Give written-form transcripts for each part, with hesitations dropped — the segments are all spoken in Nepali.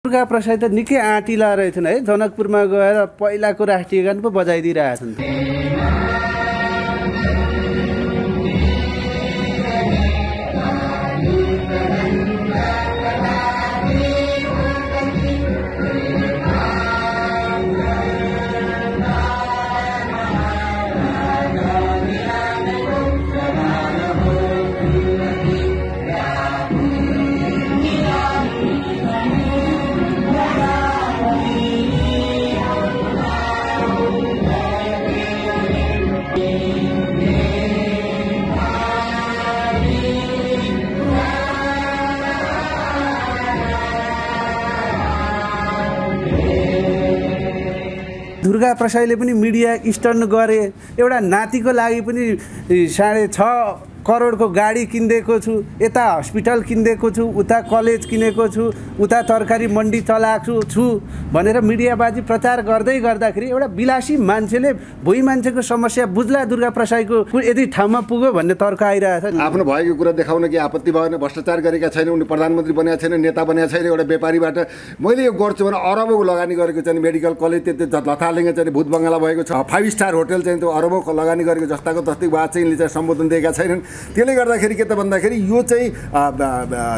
दुर्गा प्रसाद त निकै आँटिला रहेछन् है। जनकपुरमा गएर पहिलाको राष्ट्रिय गान पो बजाइदिइरहेछन्। दुर्गा प्रसाईले पनि मिडिया स्टन्ट गरे। एउटा नातिको लागि पनि 6.5 करोडको गाडी किनिदिएको छु, यता हस्पिटल किनिदिएको छु, उता कलेज किनेको छु, उता तरकारी मन्डी चलाएको छु भनेर मिडियाबाजी प्रचार गर्दै गर्दाखेरि एउटा विलासी मान्छेले भोइ मान्छेको समस्या बुझ्ला दुर्गा प्रसाईको यदि ठाउँमा पुग्यो भन्ने तर्क आइरहेछ। आफ्नो भएको कुरा देखाउन कि आपत्ति भएन, भ्रष्टाचार गरेका छैन, उनी प्रधानमन्त्री बनेका छैन, नेता बनेका छैन, एउटा व्यापारीबाट मैले यो गर्छु भने अरबौँ लगानी गरेको चाहिँ मेडिकल कलेज त्यो लथालिङ्ग चाहिँ भूत बङ्गला भएको छ, 5 स्टार होटल चाहिँ त्यो अरबौँ लगानी गरेको जस्ताको तस्तै बात चाहिँ यिनले चाहिँ सम्बोधन दिएका छैनन्। त्यसले गर्दाखेरि के त भन्दाखेरि यो चाहिँ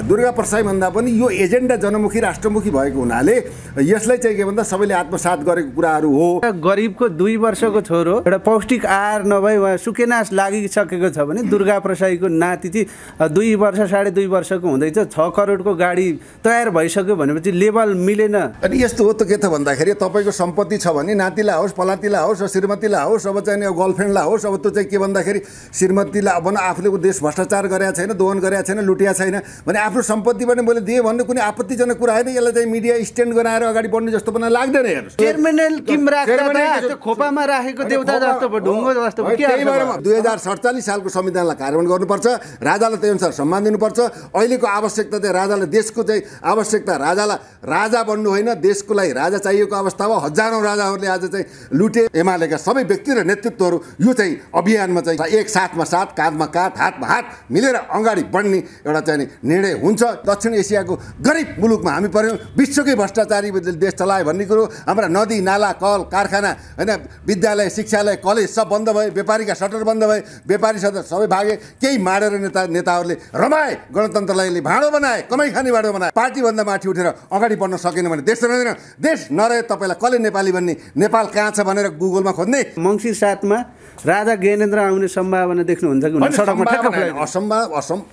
दुर्गा प्रसाई भन्दा पनि यो एजेन्डा जनमुखी राष्ट्रमुखी भएको हुनाले यसलाई चाहिँ के भन्दा सबैले आत्मसात गरेको कुराहरू हो। गरिबको 2 वर्षको छोरो एउटा पौष्टिक आहार नभई सुकेनास लागिसकेको छ भने दुर्गा प्रसाईको नाति चाहिँ 2 वर्ष 2.5 वर्षको हुँदैछ, 6 करोडको गाडी तयार भइसक्यो भनेपछि लेभल मिलेन। अनि यस्तो हो त के त भन्दाखेरि तपाईँको सम्पत्ति छ भने नातिलाई होस्, पलातीलाई होस्, श्रीमतीलाई होस्, अब चाहिँ गर्लफ्रेन्डलाई होस्, अब त्यो चाहिँ के भन्दाखेरि श्रीमतीलाई अब आफूले देश भ्रष्टाचार गरेका छैन, दोहन गरेका छैन, लुटिया छैन भने आफ्नो सम्पत्ति पनि मैले दिएँ भन्ने कुनै आपत्तिजनक कुरा होइन। यसलाई चाहिँ मिडिया स्ट्यान्ड गराएर अगाडि बढ्ने जस्तो पनि लाग्दैन। हेर्नुहोस् टर्मिनल किम राख्दा खोपामा राखेको देउता जस्तो ढुङ्गो जस्तो के अर्थ? 2047 सालको संविधानलाई कार्यान्वयन गर्नुपर्छ, राजालाई त्यही अनुसार सम्मान दिनुपर्छ। अहिलेको आवश्यकता चाहिँ राजालाई देशको चाहिँ आवश्यकता राजालाई राजा बन्नु होइन, देशको लागि राजा चाहिएको अवस्था हो। हजारौँ राजाहरूले आज चाहिँ लुटे। एमालेका सबै व्यक्ति र नेतृत्वहरू यो चाहिँ अभियानमा चाहिँ एक साथमा साथ, काँधमा काँध, हातमा हात मिलेर अगाडि बढ्ने एउटा चाहिँ निर्णय हुन्छ। दक्षिण एसियाको गरिब मुलुकमा हामी पर्यौँ, विश्वकै भ्रष्टाचारी देश चलायो भन्ने कुरो। हाम्रा नदी नाला कल कारखाना होइन, विद्यालय शिक्षालय कलेज सब बन्द भए, व्यापारीका सटर बन्द भए, व्यापारी सटर सबै भागे। केही माडेर नेताहरूले रमाए, गणतन्त्रलाई भाँडो बनाए, कमाइ खाने भाँडो बनाए। पार्टीभन्दा माथि उठेर अगाडि बढ्न सकेन भने देश रहँदैन। देश नरहे तपाईँलाई कसले नेपाली भन्ने, नेपाल कहाँ छ भनेर गुगलमा खोज्ने। मङ्सिर 7 मा राजा ज्ञानेन्द्र आउने सम्भावना देख्नुहुन्छ कि सडकमा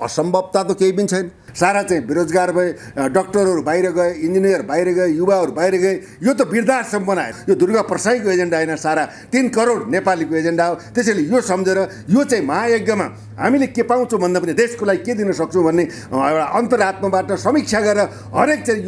असम्भवता त केही पनि छैन। सारा चाहिँ बेरोजगार भए, डक्टरहरू बाहिर गए, इन्जिनियर बाहिर गए, युवाहरू बाहिर गए। यो त वृद्धाश्रम बनायो। यो दुर्गा प्रसाईको एजेन्डा होइन, सारा 3 करोड नेपालीको एजेन्डा हो। त्यसैले यो सम्झेर यो चाहिँ महायज्ञमा हामीले के पाउँछौँ भन्दा पनि देशको लागि के दिन सक्छौँ भन्ने एउटा अन्तरात्माबाट समीक्षा गरेर हरेक चाहिँ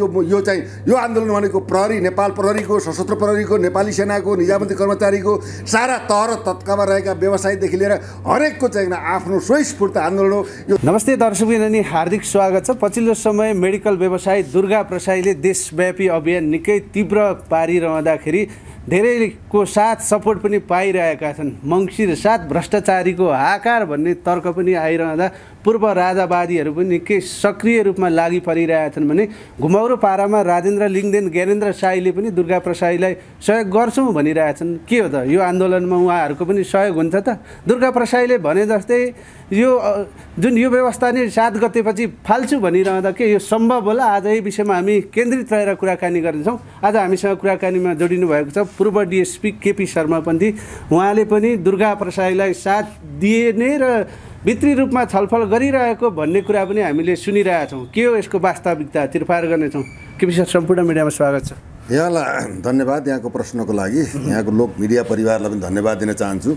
यो आन्दोलन भनेको प्रहरी, नेपाल प्रहरीको, सशस्त्र प्रहरीको, नेपाली सेनाको, निजामती कर्मचारीको, सारा तह र तत्कामा रहेका व्यवसायीदेखि लिएर हरेकको चाहिँ आफ्नो स्वयंस्फूर्त आन्दोलन हो। यो नमस्ते दर्शकबिन, हार्दिक स्वागत छ। पछिल्लो समय मेडिकल व्यवसायी दुर्गा प्रसाईले देशव्यापी अभियान निकै तीव्र पारिरहँदाखेरि धेरैको साथ सपोर्ट पनि पाइरहेका छन्। मङ्सिर 7 भ्रष्टाचारीको हाकार भन्ने तर्क पनि आइरहँदा पूर्व राजावादीहरू पनि निकै सक्रिय रूपमा लागि परिरहेछन् भने घुमाउरो पारामा राजेन्द्र लिङ्गदेन ज्ञानेन्द्र शाहीले पनि दुर्गा प्रसाईलाई सहयोग गर्छौँ भनिरहेछन्। के हो त यो आन्दोलनमा उहाँहरूको पनि सहयोग हुन्छ त? दुर्गा प्रसाईले भने जस्तै यो जुन यो व्यवस्था नै 7 गतेपछि फाल्छु भनिरहँदा के यो सम्भव होला? आज यही विषयमा हामी केन्द्रित रहेर कुराकानी गर्दैछौँ। आज हामीसँग कुराकानीमा जोडिनु भएको छ पूर्व डिएसपी केपी शर्मापन्थी। उहाँले पनि दुर्गा प्रसाईलाई साथ दिने र भित्री रूपमा छलफल गरिरहेको भन्ने कुरा पनि हामीले सुनिरहेछौँ। के हो यसको वास्तविकता तिरफार गर्नेछौँ। केपी सर, सम्पूर्ण मिडियामा स्वागत छ। यहाँलाई धन्यवाद यहाँको प्रश्नको लागि। यहाँको लोक मिडिया परिवारलाई पनि धन्यवाद दिन चाहन्छु।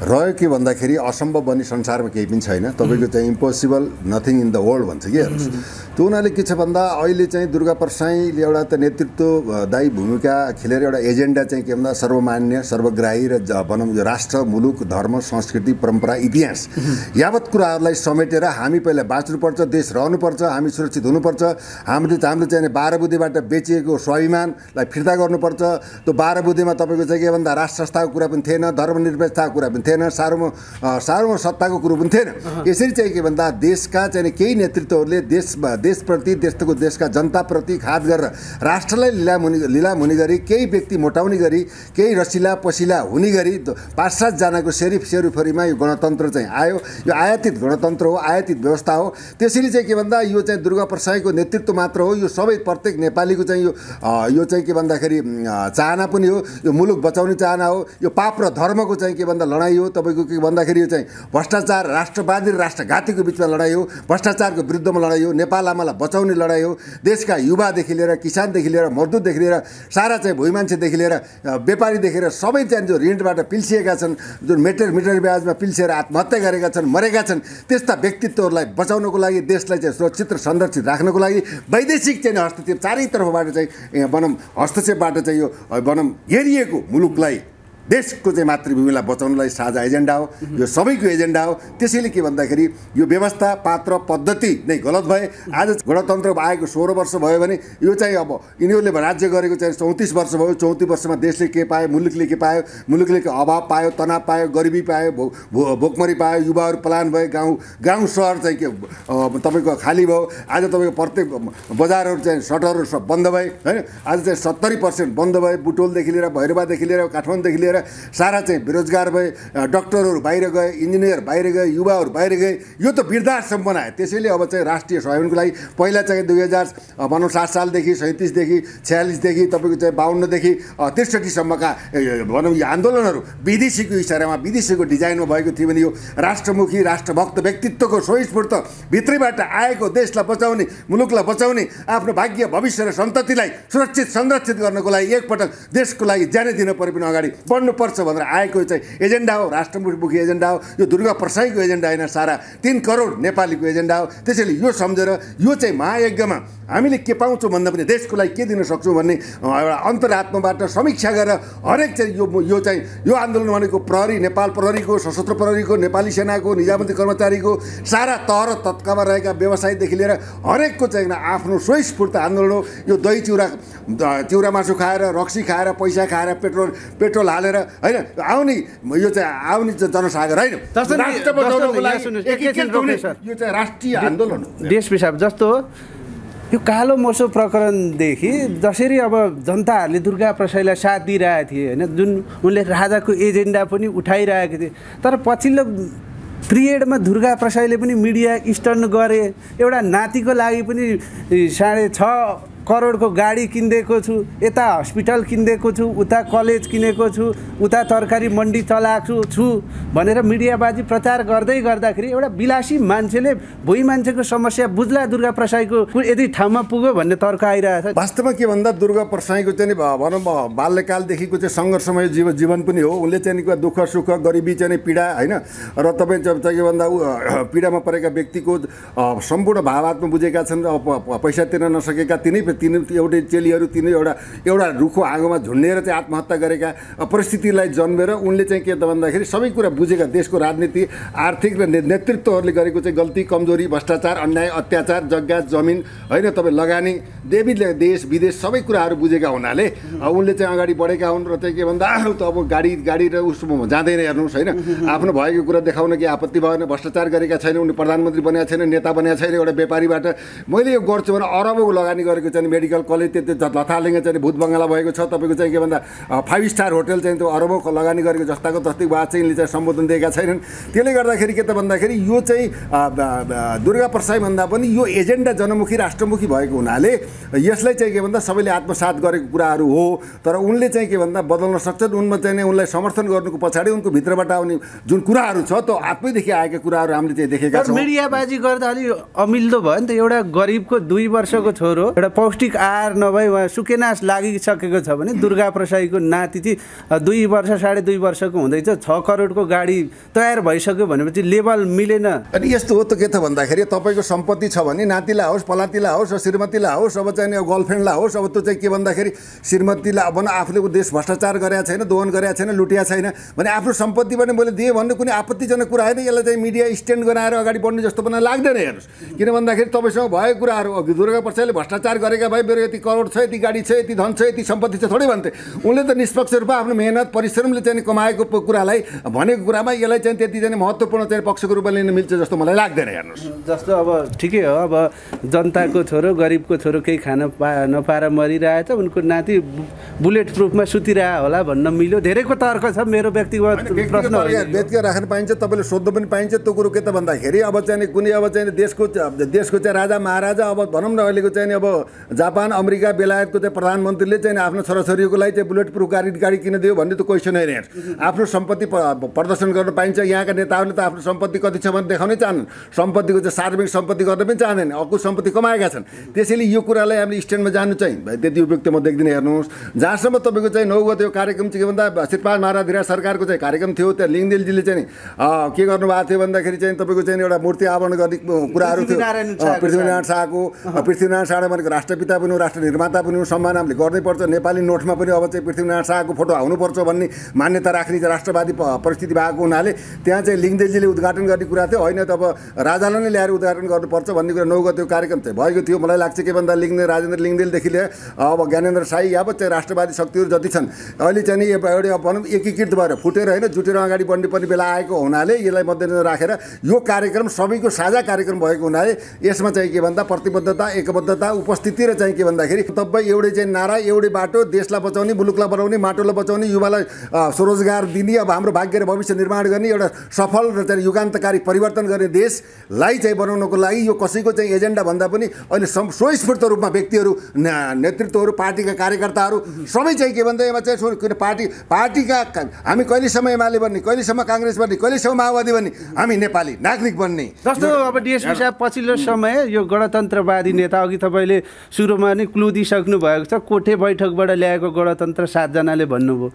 रह्यो के भन्दाखेरि असम्भव भन्ने संसारमा केही पनि छैन। तपाईँको चाहिँ impossible nothing in the world भन्छ कि। हेर्नुहोस् त्यो हुनाले के छ भन्दा अहिले चाहिँ दुर्गा प्रसाईले एउटा त नेतृत्वदायी भूमिका खेलेर एउटा एजेन्डा चाहिँ के भन्दा सर्वमान्य, सर्वग्राही र भनौँ यो राष्ट्र, मुलुक, धर्म, संस्कृति, परम्परा, इतिहास यावत कुराहरूलाई समेटेर हामी पहिला बाँच्नुपर्छ, देश रहनुपर्छ, हामी सुरक्षित हुनुपर्छ, हाम्रो चाहिँ 12 बुँदेबाट बेचिएको स्वाभिमान संविधानलाई फिर्ता गर्नुपर्छ। त्यो 12 बुँदेमा तपाईँको चाहिँ के भन्दा राष्ट्र संस्थाको कुरा पनि थिएन, धर्मनिरपेक्षताको कुरा पनि थिएन, सार्वभौम सत्ताको कुरो पनि थिएन। यसरी चाहिँ के भन्दा देशका चाहिँ केही नेतृत्वहरूले देशप्रति देशका जनताप्रति खाद गरेर राष्ट्रलाई लिलामुनि गरी केही व्यक्ति मोटाउने गरी केही रसिला पसिला हुने गरी 5-7 जनाको सेरुफेरीमा यो गणतन्त्र चाहिँ आयो। यो आयातित गणतन्त्र हो, आयातित व्यवस्था हो। त्यसरी चाहिँ के भन्दा यो चाहिँ दुर्गा प्रसाईको नेतृत्व मात्र हो, यो सबै प्रत्येक नेपालीको चाहिँ यो चाहिँ के भन्दाखेरि चाहना पनि हो। यो मुलुक बचाउने चाहना हो। यो पाप र धर्मको चाहिँ के भन्दा लडाइँ हो। तपाईँको के भन्दाखेरि यो चाहिँ भ्रष्टाचार, राष्ट्रवादी र राष्ट्रघातीको बिचमा लडाइँ हो। भ्रष्टाचारको विरुद्धमा लडाइँ हो। नेपाल आमालाई बचाउने लडाइँ हो। देशका युवादेखि लिएर किसानदेखि लिएर मजदुरदेखि लिएर सारा चाहिँ भुइँ मान्छेदेखि लिएर व्यापारीदेखि लिएर सबै चाहिँ जो ऋणबाट पिल्सिएका छन्, जुन मिटर ब्याजमा पिल्सिएर आत्महत्या गरेका छन्, मरेका छन्, त्यस्ता व्यक्तित्वहरूलाई बचाउनको लागि, देशलाई चाहिँ सुरक्षित र संरक्षित राख्नको लागि वैदेशिक चाहिँ हस्तक्षेप चारैतर्फबाट चाहिँ भनौँ हस्तक्षेपबाट चाहिँ यो भनौँ हेरिएको मुलुकलाई, देशको चाहिँ मातृभूमिलाई बचाउनलाई साझा एजेन्डा हो। यो सबैको एजेन्डा हो। त्यसैले के भन्दाखेरि यो व्यवस्था पात्र पद्धति नै गलत भए। आज गणतन्त्र आएको 16 वर्ष भयो भने यो चाहिँ अब यिनीहरूले राज्य गरेको चाहिँ 34 वर्ष भयो। 34 वर्षमा देशले के पायो, मुलुकले के पायो? मुलुकले अभाव पायो, तनाव पायो, गरिबी पायो, भोकमरी पायो, युवाहरू पलायन भए, गाउँ सहर चाहिँ के तपाईँको खाली भयो। आज तपाईँको प्रत्येक बजारहरू चाहिँ सटरहरू सब बन्द भए होइन। आज चाहिँ 70% बन्द भए। बुटोलदेखि लिएर भैरवादेखि लिएर काठमाडौँदेखि लिएर सारा चाहिँ बेरोजगार भए। डक्टरहरू बाहिर गए, इन्जिनियर बाहिर गए, युवाहरू बाहिर गए। यो त वृद्धाश्रम बनायो। त्यसैले अब चाहिँ राष्ट्रिय सहयोगको लागि पहिला चाहिँ 2007 सालदेखि 37देखि 46देखि तपाईँको चाहिँ 52देखि 63सम्मका भनौँ यो आन्दोलनहरू विदेशीको इसारामा, विदेशीको डिजाइनमा भएको थियो भने यो राष्ट्रमुखी, राष्ट्रभक्त व्यक्तित्वको स्वस्फूर्त भित्रैबाट आएको देशलाई बचाउने, मुलुकलाई बचाउने, आफ्नो भाग्य भविष्य र सन्ततिलाई सुरक्षित संरक्षित गर्नको लागि एकपटक देशको लागि ज्यानै दिन परे पनि अगाडि बढ्नुपर्छ भनेर आएको चाहिँ एजेन्डा हो। राष्ट्रमुखी एजेन्डा हो। यो दुर्गा प्रसाईको एजेन्डा होइन, सारा 3 करोड नेपालीको एजेन्डा हो। त्यसैले यो सम्झेर यो चाहिँ महायज्ञमा हामीले के पाउँछौँ भन्दा पनि देशको लागि के दिन सक्छौँ भन्ने एउटा अन्तरात्माबाट समीक्षा गरेर हरेक चाहिँ यो चाहिँ यो आन्दोलन भनेको प्रहरी, नेपाल प्रहरीको, सशस्त्र प्रहरीको, नेपाली सेनाको, निजामती कर्मचारीको, सारा तह र तत्कामा रहेका व्यवसायीदेखि लिएर हरेकको चाहिँ आफ्नो स्वस्फूर्त आन्दोलन हो। यो दही चिउरा मासु खाएर, रक्सी खाएर, पैसा खाएर, पेट्रोल हालेर होइन यो चाहिँ आउने जनसागर होइन। राष्ट्र बचाउनको लागि यो चाहिँ राष्ट्रिय आन्दोलन हो। देश पिसाब जस्तो यो कालो मोसो प्रकरणदेखि जसरी अब जनताहरूले दुर्गा प्रसाईलाई साथ दिइरहेको थिए होइन, जुन उनले राजाको एजेन्डा पनि उठाइरहेको थिए, तर पछिल्लो पिरियडमा दुर्गा प्रसाईले पनि मिडिया स्टन्ट गरे। एउटा नातिको लागि पनि 6.5 करोडको गाडी किनिदिएको छु, यता हस्पिटल किनिदिएको छु, उता कलेज किनेको छु, उता तरकारी मन्डी चलाएको छु भनेर मिडियाबाजी प्रचार गर्दै गर्दाखेरि एउटा विलासी मान्छेले भुइँ मान्छेको समस्या बुझ्ला दुर्गा प्रसाईको यदि ठाउँमा पुग्यो भन्ने तर्क आइरहेको छ। वास्तवमा के भन्दा दुर्गा प्रसाईको चाहिँ भनौँ बाल्यकालदेखिको चाहिँ सङ्घर्षमय जीवन पनि हो। उनले चाहिँ दुःख सुख गरिबी चाहिँ पीडा होइन र तपाईँ चाहिँ के भन्दा पीडामा परेका व्यक्तिको सम्पूर्ण भावात्मा बुझेका छन्। पैसा तिर्न नसकेका एउटै चेलीहरू तिनै एउटा रुखो आगोमा झुन्डेर चाहिँ आत्महत्या गरेका परिस्थितिलाई जन्मेर उनले चाहिँ के त भन्दाखेरि सबै कुरा बुझेका, देशको राजनीति, आर्थिक र नेतृत्वहरूले गरेको चाहिँ गल्ती, कमजोरी, भ्रष्टाचार, अन्याय, अत्याचार, जग्गा जमिन होइन तपाईँ लगानी, देश विदेश सबै कुराहरू बुझेका हुनाले उनले चाहिँ अगाडि बढेका हुन्। र चाहिँ के भन्दा त अब गाडी र उसमा जाँदैन हेर्नुहोस् होइन। आफ्नो भएको कुरा देखाउन के आपत्ति भएन। भ्रष्टाचार गरेका छैन, उनी प्रधानमन्त्री बनेका छैन, नेता बनेका छैन। एउटा व्यापारीबाट मैले यो गर्छु भने अरबौँ लगानी गरेको चाहिँ मेडिकल कलेज त्यो लथालिङ्ग चाहिँ भूत बङ्गला भएको छ। तपाईँको चाहिँ के भन्दा 5 स्टार होटल चाहिँ त्यो अरबौँ लगानी गरेको जस्ताको तस्तै बात चाहिँ यिनले चाहिँ सम्बोधन दिएका छैनन्। त्यसले गर्दाखेरि के त भन्दाखेरि यो चाहिँ दुर्गा प्रसाई भन्दा पनि यो एजेन्डा जनमुखी, राष्ट्रमुखी भएको हुनाले यसलाई चाहिँ के भन्दा सबैले आत्मसात गरेको कुराहरू हो। तर उनले चाहिँ के भन्दा बदल्न सक्छन्। उनमा चाहिँ उनलाई समर्थन गर्नुको पछाडि उनको भित्रबाट आउने जुन कुराहरू छ त्यो आफैदेखि आएका कुराहरू हामीले चाहिँ देखेका छौँ। मिडियाबाजी गर्दा अलि अमिल्दो भयो नि त। एउटा गरिबको 2 वर्षको छोरो एउटा पौष्टिक आहार नभई सुकेनास लागिसकेको छ भने दुर्गा प्रसाईको नाति चाहिँ 2 वर्ष 2.5 वर्षको हुँदैछ, 6 करोडको गाडी तयार भइसक्यो भनेपछि लेभल मिलेन। अनि यस्तो हो त के त भन्दाखेरि तपाईँको सम्पत्ति छ भने नातिलाई होस्, पलातीलाई होस्, श्रीमतीलाई होस्, अब चाहिँ गर्लफ्रेन्डलाई होस्, अब त्यो चाहिँ के भन्दाखेरि श्रीमतीलाई अब आफूले देश भ्रष्टाचार गरेका छैन, दोहन गरेका छैन, लुटिया छैन भने आफ्नो सम्पत्ति पनि मैले दिएँ भन्ने कुनै आपत्तिजनक कुरा होइन। यसलाई चाहिँ मिडिया स्ट्यान्ड गराएर अगाडि बढ्ने जस्तो पनि लाग्दैन। हेर्नुहोस् किन भन्दाखेरि तपाईँसँग भएको कुराहरू दुर्गा प्रसाईले भ्रष्टाचार गरे गरेका भए मेरो यति करोड छ, यति गाडी छ, यति धन छ, यति सम्पत्ति छ थोरै भन्थे। उनले त निष्पक्ष रूपमा आफ्नो मेहनत परिश्रमले चाहिँ कमाएको कुरालाई भनेको कुरामा यसलाई चाहिँ त्यति चाहिँ महत्त्वपूर्ण चाहिँ पक्षको रूपमा लिन मिल्छ जस्तो मलाई लाग्दैन। हेर्नुहोस्, जस्तो अब ठिकै हो, अब जनताको छोरो गरिबको छोरो केही खान नपाएर मरिरहेछ, उनको नाति बुलेट प्रुफमा सुतिरह होला भन्न मिल्यो। धेरैको तर्क छ, मेरो व्यक्तिगत प्रश्न व्यक्तिगत राख्न पाइन्छ, तपाईँले सोध्नु पनि पाइन्छ। त्यो कुरो के त भन्दाखेरि अब चाहिँ कुनै अब चाहिँ देशको चाहिँ राजा महाराजा, अब भनौँ न अहिलेको चाहिँ अब जापान अमेरिका बेलायतको चाहिँ प्रधानमन्त्रीले चाहिँ आफ्नो छोराछोरीको लागि चाहिँ बुलेट प्रुफ गाडी किन दियो भन्ने त क्वेसन होइन। आफ्नो सम्पत्ति प्रदर्शन गर्न पाइन्छ। यहाँका नेताहरूले त आफ्नो सम्पत्ति कति छ भने देखाउनै चाहन्न, सम्पत्तिको चाहिँ सार्वजनिक सम्पत्ति गर्न पनि चाहँदैन, अकुल सम्पत्ति कमाएका छन्। त्यसैले यो कुरालाई हामीले स्ट्यान्डमा जानु चाहिँ त्यति उपयुक्त म देख्दिनँ। हेर्नुहोस्, जहाँसम्म तपाईँको चाहिँ 9 गते कार्यक्रम चाहिँ के भन्दा श्रीपाल महाराज सरकारको चाहिँ कार्यक्रम थियो, त्यहाँ लिङदेलजीले चाहिँ के गर्नुभएको थियो भन्दाखेरि चाहिँ तपाईँको चाहिँ एउटा मूर्ति आवरण गर्ने कुराहरू थियो। पृथ्वीनारायण शाहको, पृथ्वीनारायण शाह भनेको राष्ट्रपिता पनि हो, राष्ट्र निर्माता पनि हो, सम्मान हामीले गर्नैपर्छ। नेपाली नोटमा पनि अब चाहिँ पृथ्वीनारायण शाहको फोटो आउनुपर्छ भन्ने मान्यता राख्ने राष्ट्रवादी परिस्थिति भएको हुनाले त्यहाँ चाहिँ लिङदेलजीले उद्घाटन गर्ने कुरा थियो। होइन त अब राजालाई नै ल्याएर उद्घाटन गर्नुपर्छ भन्ने कुरा 9 गते कार्यक्रम चाहिँ भएको थियो। मलाई लाग्छ के भन्दा राजेन्द्र लिङदेलदेखि लिएर अब ज्ञानेन्द्र साई अब चाहिँ राष्ट्रवादी शक्तिहरू जति छन् अहिले चाहिँ एउटा भनौँ एकीकृत भएर फुटेर होइन जुटेर अगाडि बढ्ने पनि बेला आएको हुनाले यसलाई मध्यनजर राखेर यो कार्यक्रम सबैको साझा कार्यक्रम भएको हुनाले यसमा चाहिँ के भन्दा प्रतिबद्धता, एकबद्धता, उपस्थिति र चाहिँ के भन्दाखेरि तपाईँ एउटै चाहिँ नारा, एउटै बाटो, देशलाई बचाउने, मुलुकलाई बनाउने, माटोलाई बचाउने, युवालाई स्वरोजगार दिने, अब हाम्रो भाग्य र भविष्य निर्माण गर्ने एउटा सफल र चाहिँ युगान्तकारी परिवर्तन गर्ने देशलाई चाहिँ बनाउनको लागि यो कसैको चाहिँ एजेन्डा भन्दा पनि अहिले स्वस्फूर्त रूपमा व्यक्तिहरू, नेतृत्वहरू, पार्टीका कार्यकर्ताहरू सबै चाहिँ के भन्दा यसमा चाहिँ पार्टीका हामी कहिलेसम्म एमाले बन्ने, कहिलेसम्म काङ्ग्रेस बन्ने, कहिलेसम्म माओवादी बन्ने, हामी नेपाली नागरिक बन्ने। जस्तो अब डिएसपी साहब पछिल्लो समय यो गणतन्त्रवादी नेता, अघि तपाईँले सुरुमा नै क्लु दिइसक्नु भएको छ, कोठे बैठकबाट ल्याएको गणतन्त्र 7 जनाले भन्नुभयो।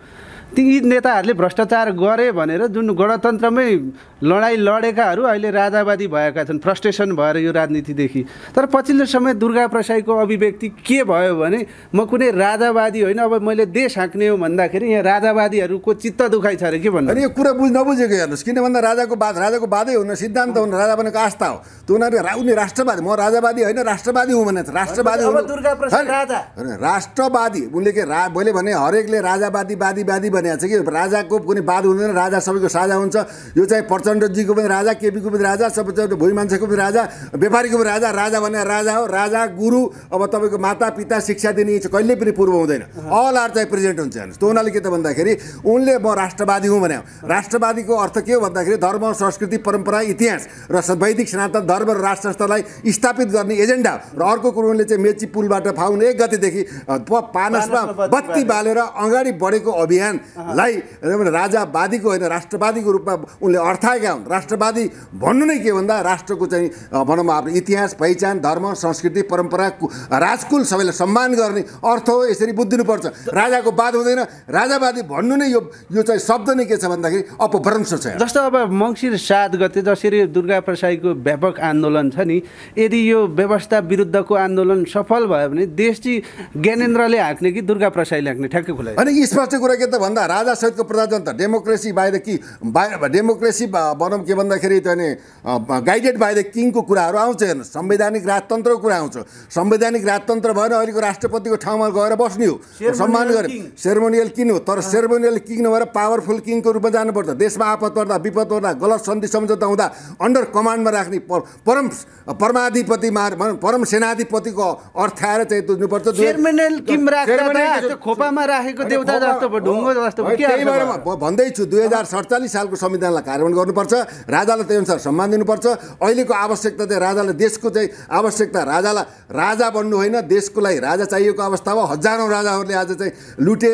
ती नेताहरूले भ्रष्टाचार गरे भनेर जुन गणतन्त्रमै लडाइँ लडेकाहरू अहिले राजावादी भएका छन्, फ्रस्ट्रेसन भएर यो राजनीतिदेखि। तर पछिल्लो समय दुर्गा प्रसाईको अभिव्यक्ति के भयो भने म कुनै राजावादी होइन, अब मैले देश हाँक्ने हो भन्दाखेरि यहाँ राजावादीहरूको चित्त दुखाइ छ अरे के भन्नु? अनि यो कुरा नबुझेको हेर्नुहोस्, किन भन्दा राजाको बादै हुन सिद्धान्त हुन, राजा भनेको आस्था हो। त्यो उनी राष्ट्रवादी, म राजावादी होइन राष्ट्रवादी हुँ भनेको छ। राष्ट्रवादी दुर्गा प्रसाद राजा राष्ट्रवादी उनले के मैले भने हरेकले राजावादी वादी भनेको छ कि राजाको कुनै वाद हुँदैन, राजा सबैको साझा हुन्छ। यो चाहिँ प्रचण्डजीको पनि राजा, केपीको पनि राजा, सबै भुइँ मान्छेको पनि राजा, व्यापारीको पनि राजा। राजा भने राजा हो, राजा गुरु। अब तपाईँको माता पिता शिक्षा दिने कहिले पनि पूर्व हुँदैन, अल आर चाहिँ प्रेजेन्ट हुन्छ। हेर्नुहोस्, त्यो हुनाले के त भन्दाखेरि उनले म राष्ट्रवादी हुँ भने राष्ट्रवादीको अर्थ के हो भन्दाखेरि धर्म, संस्कृति, परम्परा, इतिहास र वैदिक सनातन धर्म र राष्ट्रलाई स्थापित गर्ने एजेन्डा। र अर्को कुरो उनले चाहिँ मेची पुलबाट फाउन 1 गतेदेखि पानसमा बत्ती बालेर अगाडि बढेको अभियानलाई राजावादीको होइन राष्ट्रवादीको रूपमा उनले अर्थाएका हुन्। राष्ट्रवादी भन्नु नै के भन्दा राष्ट्रको चाहिँ भनौँ आफ्नो इतिहास, पहिचान, धर्म, संस्कृति, परम्परा, राजकुल सबैलाई सम्मान गर्ने अर्थ हो। यसरी बुझ्दिनुपर्छ। राजाको वाद हुँदैन, राजावादी भन्नु नै यो चाहिँ शब्द नै के छ भन्दाखेरि अपभ्रंश छ। जस्तो अब मङ्सिर 7 गते जसरी दुर्गा प्रसाईको व्यापक आन्दोलन छ नि, यदि यो व्यवस्था विरुद्धको आन्दोलन सफल भयो भने देश चाहिँ ज्ञानेन्द्रले हाँक्ने कि दुर्गा प्रसाईले हाँक्ने ठ्याक्कै खुलाइ? अनि स्पष्ट कुरा के त भन्दा राजा सहितको प्रजातन्त्र डेमोक्रेसी बाई द कि डेमोक्रेसी भनौँ के भन्दाखेरि चाहिँ गाइडेड बाई द किङको कुराहरू आउँछ। हेर्नु, संवैधानिक राजतन्त्रको कुरा आउँछ। संवैधानिक राजतन्त्र भएर अहिलेको राष्ट्रपतिको ठाउँमा गएर बस्ने हो, सम्मान गरे, सेरेमोनियल किङ हो। तर सेरेमोनियल किङ नभएर पावरफुल किङको रूपमा जानुपर्छ। देशमा आपद पर्दा, विपद पर्दा, गलत सन्धि सम्झौता हुँदा अन्डर कमान्डमा राख्ने परमाधिपति परम सेनाधिपतिको अर्थाएर चाहिँ तुझ्नुपर्छ। सेरेमोनियल किङ राख्दा खोपामा राखेको देउता जस्तो ढुङ्गो जस्तो त्यही भएर म भन्दैछु 2047 सालको संविधानलाई कार्यान्वयन गर्नुपर्छ। राजालाई त्यही अनुसार सम्मान दिनुपर्छ। अहिलेको आवश्यकता चाहिँ राजालाई देशको चाहिँ आवश्यकता, राजालाई राजा बन्नु होइन, देशको लागि राजा चाहिएको अवस्था हो। हजारौँ राजाहरूले आज चाहिँ लुटे,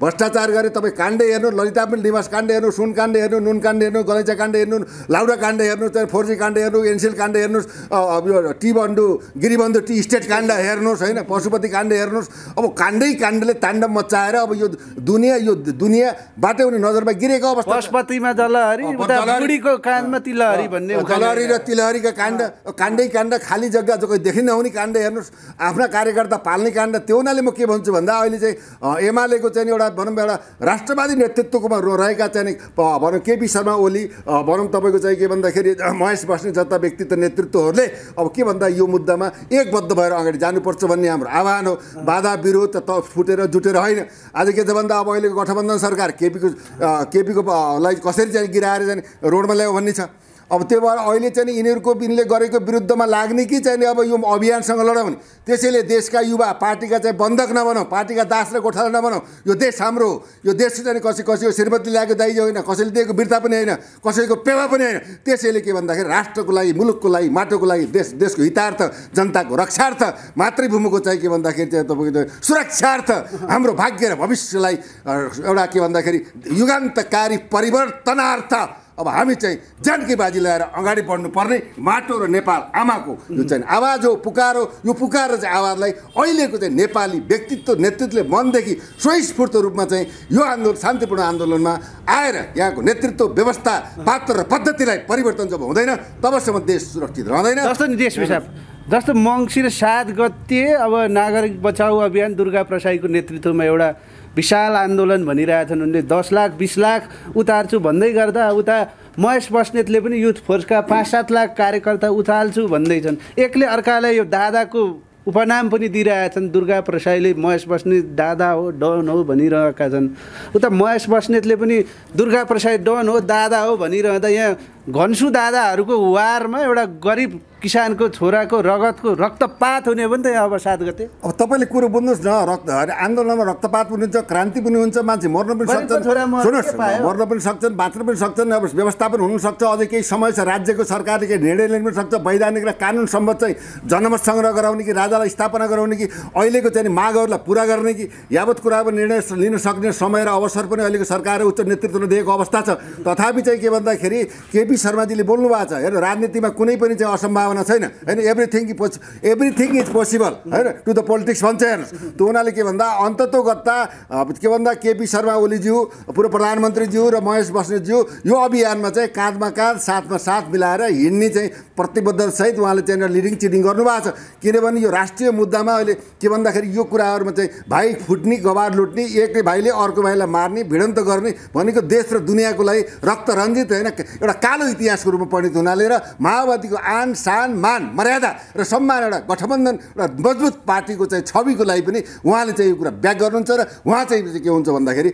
भ्रष्टाचार गरे। तपाईँ काण्ड हेर्नु, ललिता पनि निवास काण्ड हेर्नु, सुन काण्ड हेर्नु, नुन काण्ड हेर्नु, गलैँचा काण्ड हेर्नु, लाउडा काण्ड हेर्नु, चाहिँ 4G काण्ड हेर्नु, एनसिल काण्ड हेर्नुहोस्, यो टी बन्धु गिरिबन्धु टी स्टेट काण्ड हेर्नुहोस् होइन, पशुपति काण्ड हेर्नुहोस्। अब काण्डै काण्डले ताण्डव मचाएर अब यो दुनियाँ, यो दुनियाँबाटै उनी नजरमा गिरेको अवस्था छ। पशुपतिमा जलहरी उता बुढीको काँधमा तिलहरी भन्ने जलहरी र तिलहरीका काण्ड खाली जग्गा जो कोही देखि नहुने काण्ड हेर्नुहोस्, आफ्ना कार्यकर्ता पाल्ने काण्ड। त्यो हुनाले म के भन्छु भन्दा अहिले चाहिँ एमालेको चाहिँ एउटा भनौँ एउटा राष्ट्रवादी नेतृत्वकोमा रहेका चाहिँ भनौँ केपी शर्मा ओली, भनौँ तपाईँको चाहिँ के भन्दाखेरि महेश बस्नेत जस्ता व्यक्तित्व नेतृत्वहरूले अब के भन्दा यो मुद्दामा एकबद्ध भएर अगाडि जानुपर्छ भन्ने हाम्रो आह्वान हो। बाधा विरोध त फुटेर जुटेर होइन। आज के छ भन्दा अब अहिलेको गठबन्धन सरकार केपीको लाई कसरी चाहिँ गिराएर चाहिँ रोडमा ल्यायो भन्ने छ। अब त्यो भएर अहिले चाहिँ यिनीले गरेको विरुद्धमा लाग्ने कि चाहिँ अब यो अभियानसँग लडाउने। त्यसैले देशका युवा पार्टीका चाहिँ बन्धक नबनाऊ, पार्टीका दास र गोठाला नबनाऊ। यो देश हाम्रो हो। यो देश चाहिँ कसैको श्रीमती ल्याएको दाइजो होइन, कसैले दिएको बिर्ता पनि होइन, कसैको पेवा पनि होइन। त्यसैले के भन्दाखेरि राष्ट्रको लागि, मुलुकको लागि, माटोको लागि, देशको हितार्थ, जनताको रक्षार्थ, मातृभूमिको चाहिँ के भन्दाखेरि चाहिँ तपाईँको सुरक्षार्थ, हाम्रो भाग्य र भविष्यलाई एउटा के भन्दाखेरि युगान्तकारी परिवर्तनार्थ अब हामी चाहिँ जानकी बाजी ल्याएर अगाडि बढ्नुपर्ने माटो र नेपाल आमाको यो चाहिँ आवाज हो, पुकार हो। यो पुकार र चाहिँ आवाजलाई अहिलेको चाहिँ नेपाली व्यक्तित्व नेतृत्वले मनदेखि स्वयस्फूर्त रूपमा चाहिँ यो आन्दोलन शान्तिपूर्ण आन्दोलनमा आएर यहाँको नेतृत्व व्यवस्था पात्र र पद्धतिलाई परिवर्तन जब हुँदैन तबसम्म देश सुरक्षित रहँदैन। जस्तो नि देश विषय जस्तो मङ्सिर 7 गते अब नागरिक बचाउ अभियान दुर्गा प्रसाईको नेतृत्वमा एउटा विशाल आन्दोलन भनिरहेछन्। उनले 10 लाख 20 लाख उतार्छु भन्दै गर्दा उता महेश बस्नेतले पनि युथ फोर्सका 5-7 लाख कार्यकर्ता उचाल्छु भन्दैछन्। एकले अर्कालाई यो दादाको उपनाम पनि दिइरहेछन्। दुर्गा प्रसाईले महेश बस्नेत दादा हो, डन हो भनिरहेका छन्। उता महेश बस्नेतले पनि दुर्गा प्रसाई डन हो, दादा हो भनिरहँदा यहाँ घन्सु दादाहरूको वारमा एउटा गरिब किसानको छोराको रगतको रक्तपात हुने हो नि त अब 7 गते। अब तपाईँले कुरो बुझ्नुहोस् न, आन्दोलनमा रक्तपात पनि हुन्छ, क्रान्ति पनि हुन्छ, मान्छे मर्न पनि सक्छन्, सुन्नुहोस् मर्न पनि सक्छन्, बाँच्न पनि सक्छन्। अब व्यवस्थापन हुनसक्छ, अझै केही समय छ, राज्यको सरकारले केही निर्णय लिन पनि सक्छ। वैधानिक र कानुन सम्बद्ध चाहिँ जनमत सङ्ग्रह गराउने कि राजालाई स्थापना गराउने कि अहिलेको चाहिँ मागहरूलाई पुरा गर्ने कि यावत कुराको निर्णय लिन सक्ने समय र अवसर पनि अहिलेको सरकार र उच्च नेतृत्वले दिएको अवस्था छ। तथापि चाहिँ के भन्दाखेरि केपी शर्माजीले बोल्नु भएको छ, हेर्नु राजनीतिमा कुनै पनि चाहिँ असम्भावना छैन होइन, एभ्रिथिङ इज पोसिबल होइन, टु द पोलिटिक्स भन्छ। हेर्नुहोस् त्यो हुनाले के भन्दा अन्ततोगत्ता के भन्दा केपी शर्मा ओलीज्यू, पूर्व प्रधानमन्त्रीज्यू र महेश बस्नेतज्यू यो अभियानमा चाहिँ काँधमा काँध साथमा साथ मिलाएर हिँड्ने चाहिँ प्रतिबद्धतासहित उहाँले चाहिँ लिडिङ चिडिङ गर्नुभएको छ। किनभने यो राष्ट्रिय मुद्दामा अहिले के भन्दाखेरि यो कुराहरूमा चाहिँ भाइ फुट्ने, गवार लुट्ने, एकै भाइले अर्को भाइलाई मार्ने, भिडन्त गर्ने भनेको देश र दुनियाँको लागि रक्त रञ्जित होइन एउटा कालो इतिहासको रूपमा परिणत हुनाले र माओवादीको आन शान मान मर्यादा र सम्मान एउटा गठबन्धन र मजबुत पार्टीको चाहिँ छविको लागि पनि उहाँले चाहिँ यो कुरा ब्याक गर्नुहुन्छ। र उहाँ चाहिँ के हुन्छ भन्दाखेरि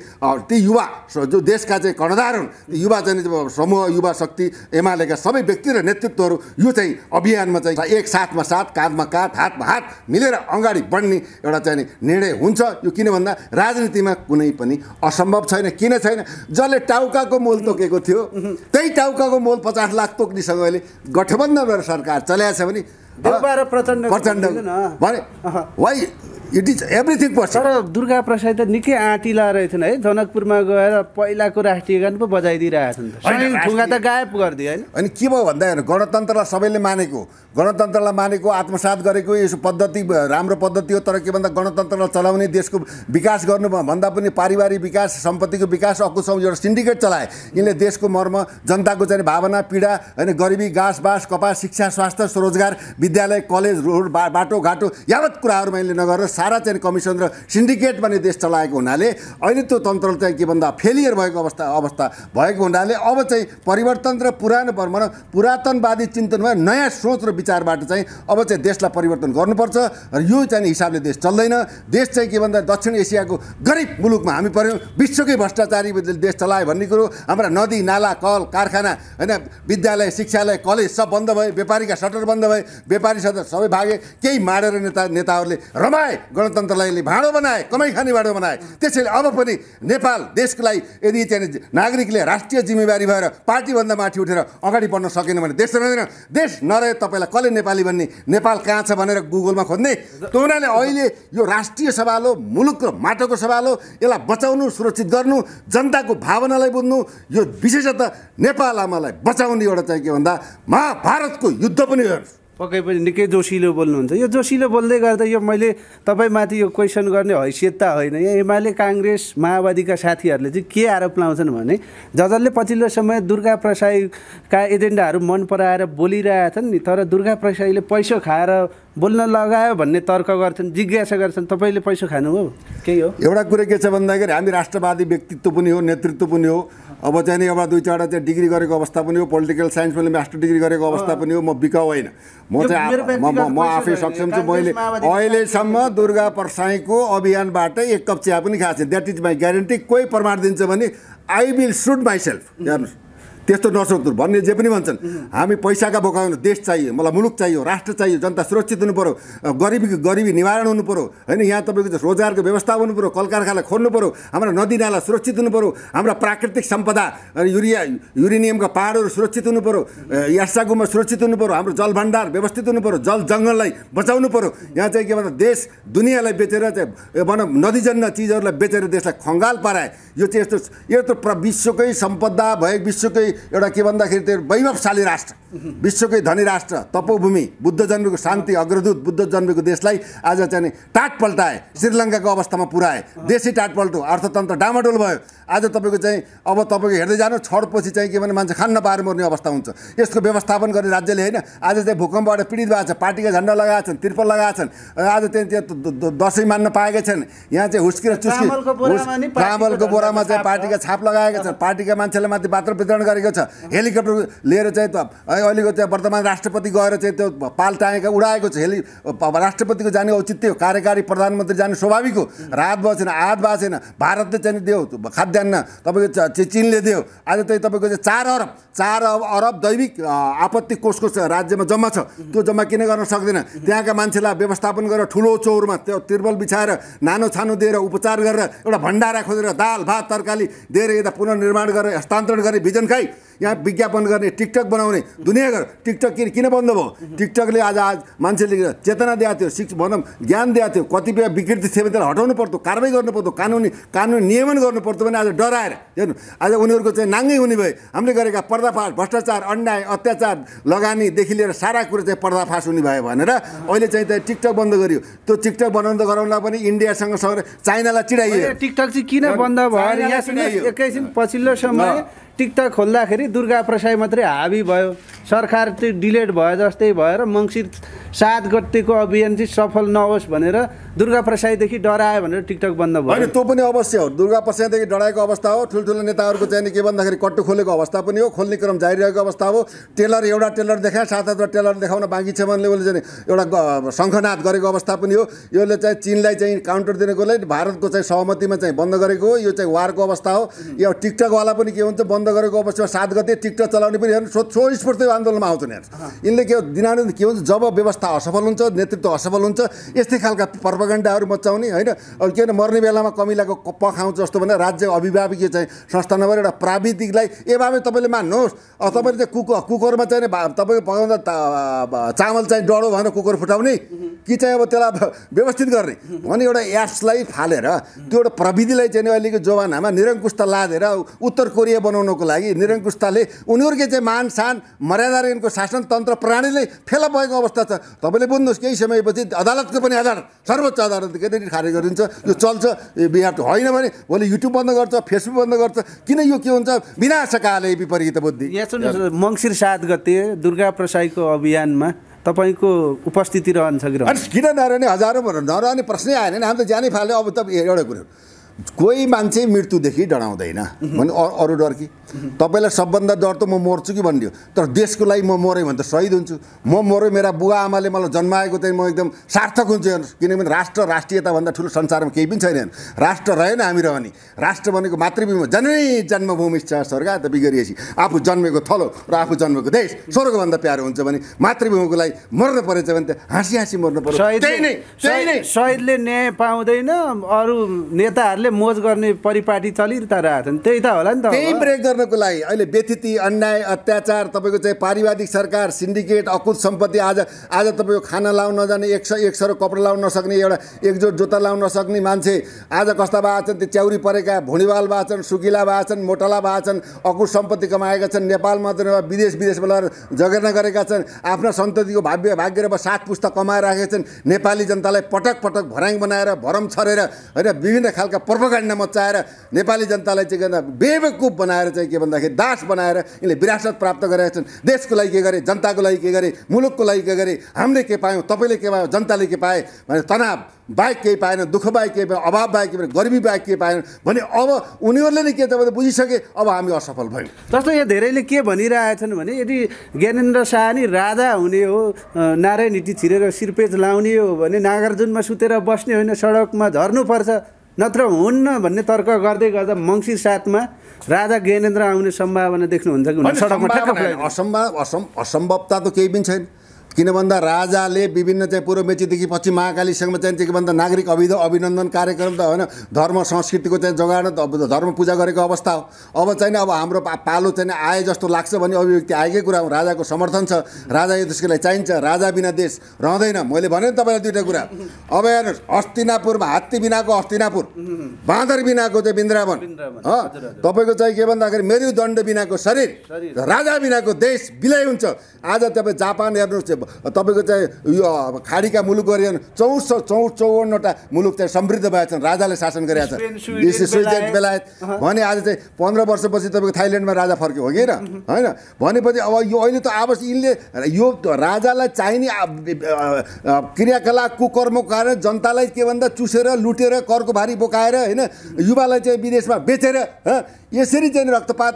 ती युवा जो देशका चाहिँ कर्णधार हुन्, ती युवा चाहिँ समूह, युवा शक्ति, एमालेका सबै व्यक्ति र नेतृत्वहरू यो चाहिँ अभियानमा चाहिँ एक साथमा साथ, काँधमा काँध, हातमा हात मिलेर अगाडि बढ्ने एउटा चाहिँ निर्णय हुन्छ। यो किन भन्दा राजनीतिमा कुनै पनि असम्भव छैन। किन छैन? जसले टाउकाको मोल तोकेको थियो त्यही टाउकाको मोल 50 लाख तोक्नेसँग अहिले गठबन्धन गरेर सरकार चलाएको छ भने प्रचण्ड भने why it is everything possible. तर दुर्गा प्रसाई त निकै आँटिला रहेछन् है, जनकपुरमा गएर पहिलाको राष्ट्रिय गान पो बजाइदिइरहेछन्, ठुङ्गा त गायब गरिदियो होइन। अनि के भयो भन्दा हेर्नु, गणतन्त्रलाई सबैले मानेको, गणतन्त्रलाई मानेको, आत्मसात गरेको यसो पद्धति राम्रो पद्धति हो। तर के भन्दा गणतन्त्रलाई चलाउने, देशको विकास गर्नु भन्दा पनि पारिवारिक विकास, सम्पत्तिको विकास अकुसम एउटा सिन्डिकेट चलाए। यिनले देशको मर्म, जनताको चाहिँ भावना, पीडा होइन, गरिबी, घाँसबास, कपास, शिक्षा, स्वास्थ्य, रोजगार, विद्यालय, कलेज, रोड, बाटोघाटो यावत कुराहरूमा यिनले नगरेर सारा चाहिँ कमिसन र सिन्डिकेट भन्ने देश चलाएको हुनाले अहिले त्यो तन्त्र चाहिँ के भन्दा फेलियर भएको अवस्था भएको हुनाले अब चाहिँ परिवर्तन र पुरातनवादी चिन्तनमा नयाँ सोच र विचारबाट चाहिँ अब चाहिँ देशलाई परिवर्तन गर्नुपर्छ। र यो चाहिँ हिसाबले देश चल्दैन। देश चाहिँ के भन्दा दक्षिण एसियाको गरिब मुलुकमा हामी पर्यौँ, विश्वकै भ्रष्टाचारी देश चलायो भन्ने कुरो। हाम्रा नदी नाला, कल कारखाना होइन, विद्यालय, शिक्षालय, कलेज सब बन्द भए, व्यापारीका सटर बन्द भए, व्यापारी सटर सबै भागे, केही माडेर नेताहरूले रमाए, गणतन्त्रलाई भाँडो बनाए, कमाइ खाने भाँडो बनाए। त्यसैले अब पनि नेपाल देशको लागि यदि चाहिँ नागरिकले राष्ट्रिय जिम्मेवारी भएर पार्टीभन्दा माथि उठेर अगाडि बढ्न सकेन भने देश रहँदैन। देश नरहे तपाईँलाई कसले नेपाली भन्ने, नेपाल कहाँ छ भनेर गुगलमा खोज्ने। त्यो हुनाले अहिले यो राष्ट्रिय सवाल हो, मुलुक र माटोको सवाल हो। यसलाई बचाउनु, सुरक्षित गर्नु, जनताको भावनालाई बुझ्नु, यो विशेषतः नेपाल आमालाई बचाउने एउटा चाहिँ के भन्दा महाभारतको युद्ध पनि हो। पक्कै पनि निकै जोसिलो बोल्नुहुन्छ। यो जोसिलो बोल्दै गर्दा यो मैले तपाईँमाथि यो क्वेसन गर्ने हैसियत त होइन। यहाँ एमाले काङ्ग्रेस माओवादीका साथीहरूले चाहिँ के आरोप लाउँछन् भने जसले पछिल्लो समय दुर्गा प्रसाईका एजेन्डाहरू मन पराएर बोलिरहेछन् नि, तर दुर्गा प्रसाईले पैसा खाएर बोल्न लगायो भन्ने तर्क गर्छन्, जिज्ञासा गर्छन्। तपाईँले पैसा खानुभयो केही हो? एउटा कुरा के छ भन्दाखेरि हामी राष्ट्रवादी व्यक्तित्व पनि हो, नेतृत्व पनि हो। अब चाहिँ नि एउटा दुई चारवटा चाहिँ डिग्री गरेको अवस्था पनि हो, पोलिटिकल साइन्स मैले मास्टर डिग्री गरेको अवस्था पनि हो। म बिकाउ होइन, म चाहिँ म आफै सक्षम छु। मैले अहिलेसम्म दुर्गा प्रसाईको अभियानबाट एक कप चिया पनि खाएको छु। That is my guarantee. कोही प्रमाण दिन्छ भने आई विल सुट माइसेल्फ। हेर्नुहोस्, त्यस्तो नसोच्नु भन्ने जे पनि भन्छन्। हामी पैसाका बोका हुनु, देश चाहियो, मलाई मुलुक चाहियो, राष्ट्र चाहियो, जनता सुरक्षित हुनु पऱ्यो, गरिबी निवारण हुनु पऱ्यो होइन। यहाँ तपाईँको चाहिँ रोजगारको व्यवस्था हुनु पऱ्यो, कल कारखाना खोल्नु पऱ्यो, हाम्रो नदी नाला सुरक्षित हुनु पऱ्यो, हाम्रा प्राकृतिक सम्पदा युरेनियमका पहाडहरू सुरक्षित हुनु पऱ्यो, यासागुमा सुरक्षित हुनु पऱ्यो, हाम्रो जल भण्डार व्यवस्थित हुनु पऱ्यो, जल जङ्गललाई बचाउनु पऱ्यो। यहाँ चाहिँ के भन्छ देश दुनियाँलाई बेचेर चाहिँ भनौँ नदीजन्य चिजहरूलाई बेचेर देशलाई खङ्गाल पाराए। यो चाहिँ यस्तो विश्वकै सम्पदा भए, विश्वकै एउटा के भन्दाखेरि त्यो वैभवशाली राष्ट्र, विश्वकै धनी राष्ट्र, तपोभूमि, बुद्ध जन्मेको शान्ति अग्रदूत बुद्ध जन्मेको देशलाई आज चाहिँ टाट पल्टाए, श्रीलङ्काको अवस्थामा पुऱ्याए, देशै टाट पल्टो, अर्थतन्त्र डामाडोल भयो। आज तपाईँको चाहिँ अब तपाईँको हेर्दै जानु छडपछि चाहिँ के भने मान्छे खान नपाएर मर्ने अवस्था हुन्छ। यसको व्यवस्थापन गर्ने राज्यले होइन। आज चाहिँ भूकम्पबाट पीडित भएको छ, पार्टीका झन्डा लगाएका छन्, तिर्पल लगाएका छन्, आज त्यहाँ दसैँ मान्न पाएका छन्। यहाँ चाहिँ हुस्की र चुस्की चामलको बोरामा चाहिँ पार्टीका छाप लगाएका छन्, पार्टीका मान्छेले माथि पात्र वितरण गरेको छ। हेलिकप्टर लिएर चाहिँ अहिलेको चाहिँ वर्तमान राष्ट्रपति गएर चाहिँ त्यो पाल टाँगेका उडाएको छ। राष्ट्रपतिको जाने औचित्य हो, कार्यकारी प्रधानमन्त्री जाने स्वाभाविक हो। रात भएको छैन, आध भएको छैन। भारतले चाहिँ दियो खाद्यान्न, तपाईँको चीनले दियो। आज चाहिँ तपाईँको चाहिँ 4 अरब दैविक आपत्ति कोषको राज्यमा जम्मा छ। त्यो जम्मा किन गर्न सक्दैन? त्यहाँका मान्छेलाई व्यवस्थापन गरेर ठुलो चौरमा त्यो तिर्पल बिछाएर नानो छानो दिएर उपचार गरेर एउटा भण्डारा खोजेर दाल भात तरकारी दिएर यता पुनर्निर्माण गरेर हस्तान्तरण गर्ने भिजन खाइ यहाँ विज्ञापन गर्ने, टिकटक बनाउने, दुनियाँभर टिकटक किन बन्द भयो? टिकटकले आज मान्छेले चेतना दिएको थियो, भनौँ ज्ञान दिएको थियो। कतिपय विकृति थियो भने त्यसलाई हटाउनु पर्दो, कारवाही गर्नु पर्दो, कानुन नियमन गर्नु पर्दो भने आज डराएर हेर्नु आज उनीहरूको चाहिँ नाङ्गै हुने भयो। हामीले गरेका पर्दाफास, भ्रष्टाचार, अन्याय, अत्याचार, लगानीदेखि लिएर सारा कुरो चाहिँ पर्दाफास हुने भयो भनेर अहिले चाहिँ टिकटक बन्द गरियो। त्यो टिकटक गराउनलाई पनि इन्डियासँग चाइनालाई चिडाइयो। टिकटक चाहिँ किन बन्द भयो? एकैछिन पछिल्लो समय टिकटक खोल्दाखेरि दुर्गा प्रसाई मात्रै हाबी भयो, सरकार चाहिँ डिलेट भयो जस्तै भयो र मङ्सिर 7 गतेको अभियान चाहिँ सफल नहोस् भनेर दुर्गा प्रसाईदेखि डरायो भनेर टिकटक बन्द भयो। होइन, त्यो पनि अवश्य हो। दुर्गा प्रसाईदेखि डराएको अवस्था हो। ठुल्ठुलो नेताहरूको चाहिँ के भन्दाखेरि कट्टु खोलेको अवस्था पनि हो, खोल्ने क्रम जारी रहेको अवस्था हो। एउटा टेलर देखाए, 7-8 टेलर देखाउन बाँकी छ भने उसले चाहिँ एउटा शङ्खनाद गरेको अवस्था पनि हो। यसले चाहिँ चीनलाई चाहिँ काउन्टर दिनको लागि भारतको चाहिँ सहमतिमा चाहिँ बन्द गरेको हो। यो चाहिँ वारको अवस्था हो। यो टिकटकवाला पनि के हुन्छ, बन्द गरेको अवस्थामा 7 गते टिकटक चलाउने पनि हेर्नु स्फूर्त आन्दोलनमा आउँछन्। हेर्नु यिनले के दिनानुदिन के हुन्छ, जब व्यवस्था असफल हुन्छ, नेतृत्व असफल हुन्छ, यस्तै खालका पर्पगण्डाहरू मचाउने होइन। अब के मर्ने बेलामा कमिलाको पखाउँछ जस्तो भनेर राज्य अभिभावकीय चाहिँ संस्था नभएर एउटा प्राविधिकलाई बाबे तपाईँले मान्नुहोस्। तपाईँले चाहिँ कुकरमा चाहिँ तपाईँको पकाउँदा चामल चाहिँ डढो भनेर कुकर फुटाउने कि चाहिँ अब त्यसलाई व्यवस्थित गर्ने भने एउटा एप्सलाई फालेर त्यो एउटा प्रविधिलाई चाहिँ अहिलेको जमानामा निरङ्कुशता लादेर उत्तर कोरिया बनाउनको लागि निरङ्कुशताले उनीहरूकै चाहिँ मान सान मर्यादा र यिनको शासनतन्त्र प्रणालीले फेला भएको अवस्था छ। तपाईँले बुझ्नुहोस् केही समयपछि अदालतको पनि आधार सर्वोच्च अदालतले खारेज गरिदिन्छ। यो चल्छ बिहार होइन भने भोलि युट्युब बन्द गर्छ, फेसबुक बन्द गर्छ। किन यो के हुन्छ, विनाशकाले विपरीत बुद्धि। यहाँ सुन्नुहोस्, मङ्सिर 7 गते दुर्गा प्रसाईको अभियानमा तपाईँको उपस्थिति रहन्छ कि किन नरहने? हजारौँ नरहने प्रश्नै आएन नि। हामी त जानै फाल्यो। अब त एउटा कुरो, कोही मान्छे मृत्युदेखि डराउँदैन भने अरू डर कि? तपाईँलाई सबभन्दा डर त म मर्छु कि भन्ने हो। तर देशको लागि म मरेँ भने त शहीद हुन्छु। म मरेँ, मेरा बुवा आमाले मलाई जन्माएको चाहिँ म एकदम सार्थक हुन्छु। हेर्नुहोस्, किनभने राष्ट्रियताभन्दा ठुलो संसारमा केही पनि छैन। राष्ट्र रहेन हामी रहने। राष्ट्र भनेको मातृभूमि, जननी जन्मभूमि छ स्वर्ग त बिगरिएपछि आफू जन्मेको थलो र आफू जन्मेको देश स्वर्गभन्दा प्यारो हुन्छ भने मातृभूमिको लागि मर्नु परेछ भने त हाँसी हाँसी मर्नु पर्छ। शहीदले न्याय पाउँदैन, अरू नेताहरूले उनीहरूले मोज गर्ने परिपाटी चलिरहेको नि, त्यही त होला नि त। त्यही ब्रेक गर्नको लागि अहिले व्यथिति, अन्याय, अत्याचार, तपाईँको चाहिँ पारिवारिक सरकार, सिन्डिकेट, अकुत सम्पत्ति, आज तपाईँको खाना लाउन नजाने, एक सरो कपडा लाउन नसक्ने, एउटा एकजोट जुत्ता लाउन नसक्ने मान्छे आज कस्ता भएको छन्, त्यो च्याउरी परेका भुँडीवाल भएको छन्, सुकिला भएको छन्, मोटला भएको छन्, अकुत सम्पत्ति कमाएका छन्, नेपाल मात्र नभए विदेशमा लगेर जगेर्ना गरेका छन्, आफ्ना सन्ततिको भाग्य र 7 पुस्ता कमाएर राखेका छन्। नेपाली जनतालाई पटक पटक भर्याङ बनाएर, भरम छरेर होइन, विभिन्न खालका प्रोपोगन्डा मचाएर नेपाली जनतालाई चाहिँ के भन्दा बेवकुफ बनाएर चाहिँ के भन्दाखेरि दास बनाएर यिनले विरासत प्राप्त गरेका छन्। देशको लागि के गरे, जनताको लागि के गरे, मुलुकको लागि के गरे, हामीले के पायौँ, तपाईँले के पायो, जनताले के पाए भने तनाव बाहेक केही पाएन, दुःख बाहेक केही पाएन, अभाव बाहेक केही पाएन, गरिबी बाहेक केही पाएन भने अब उनीहरूले नै के त बुझिसके अब हामी असफल भयौँ। जस्तो यहाँ धेरैले के भनिरहेछन् भने यदि ज्ञानेन्द्र शाह नि राजा हुने हो, नारायण हिटी छिरेर सिरपेज लाउने हो भने नागार्जुनमा सुतेर बस्ने होइन, सडकमा झर्नुपर्छ, नत्र हुन्न भन्ने तर्क गर्दै गर्दा मङ्सिर 7 मा राजा ज्ञानेन्द्र आउने सम्भावना देख्नुहुन्छ कि सडकमा ठ्याक्क असम्भवता त केही पनि छैन। किन भन्दा राजाले विभिन्न चाहिँ पूर्व मेचीदेखि पश्चिम महाकालीसम्म चाहिँ के भन्दा नागरिक अभिनन्दन कार्यक्रम त होइन, धर्म संस्कृतिको चाहिँ जगाड धर्म पूजा गरेको अवस्था हो। अब चाहिँ अब हाम्रो पालो चाहिँ आए जस्तो लाग्छ भने अभिव्यक्ति आएकै कुरा हो। राजाको समर्थन छ, राजा यो देशको लागि चाहिन्छ, राजा बिना देश रहँदैन। मैले भने नि तपाईँलाई दुईवटा कुरा, अब हेर्नुहोस् हस्तिनापुरमा हात्ती बिनाको हस्तिनापुर, बाँदर बिनाको चाहिँ वृन्दावन, तपाईँको चाहिँ के भन्दाखेरि मेरुदण्ड बिनाको शरीर, राजा बिनाको देश विलय हुन्छ। आज तपाईँ जापान हेर्नुहोस्, तपाईँको चाहिँ यो खाडीका मुलुक गरे 54वटा मुलुक चाहिँ समृद्ध भएका छन्, राजाले शासन गरेका छन्। स्विजरल्यान्ड, बेलायत भने आज चाहिँ 15 वर्षपछि तपाईँको थाइल्यान्डमा राजा फर्क्यो हो कि होइन। भनेपछि अब यो अहिले त आवश्यक यिनले यो राजालाई चाहिने क्रियाकलाप कुकर्मको कारण जनतालाई के भन्दा चुसेर लुटेर करको भारी बोकाएर होइन, युवालाई चाहिँ विदेशमा बेचेर यसरी चाहिँ रक्तपात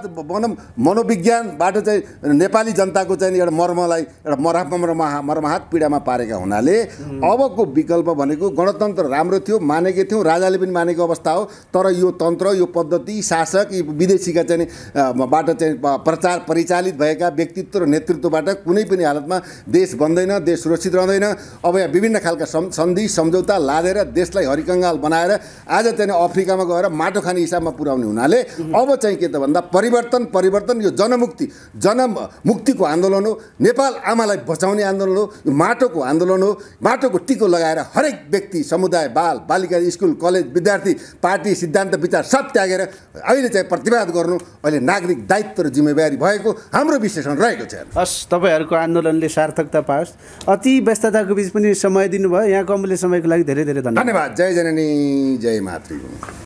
मनोविज्ञानबाट चाहिँ नेपाली जनताको चाहिँ एउटा मर्मलाई एउटा मर्माहत पीडामा पारेका हुनाले अबको विकल्प भनेको गणतन्त्र राम्रो थियो, मानेकै थियौँ, राजाले पनि मानेको अवस्था हो। तर यो तन्त्र, यो पद्धति, शासक, यी विदेशीका चाहिँ बाट चाहिँ प्रचार परिचालित भएका व्यक्तित्व र नेतृत्वबाट कुनै पनि हालतमा देश बन्दैन, देश सुरक्षित रहँदैन। अब यहाँ विभिन्न खालका सन्धि सम्झौता लादेर देशलाई हरिकङ्गाल बनाएर आज चाहिँ अफ्रिकामा गएर माटो खाने हिसाबमा पुर्याउने हुनाले अब चाहिँ के त भन्दा परिवर्तन यो जनमुक्तिको आन्दोलन हो, नेपाल आमालाई बचाउने आन्दोलन हो, यो माटोको आन्दोलन हो। माटोको टिको लगाएर हरेक व्यक्ति, समुदाय, बालिका, स्कुल, कलेज, विद्यार्थी, पार्टी, सिद्धान्त, विचार सब त्यागेर अहिले चाहिँ प्रतिवाद गर्नु अहिले नागरिक दायित्व र जिम्मेवारी भएको हाम्रो विश्लेषण रहेको छ। हस्, तपाईँहरूको आन्दोलनले सार्थकता पाओस्। अति व्यस्तताको बिच पनि समय दिनुभयो, यहाँको अमूल्य समयको लागि धेरै धेरै धन्यवाद। जय जननी, जय मातृभूमि।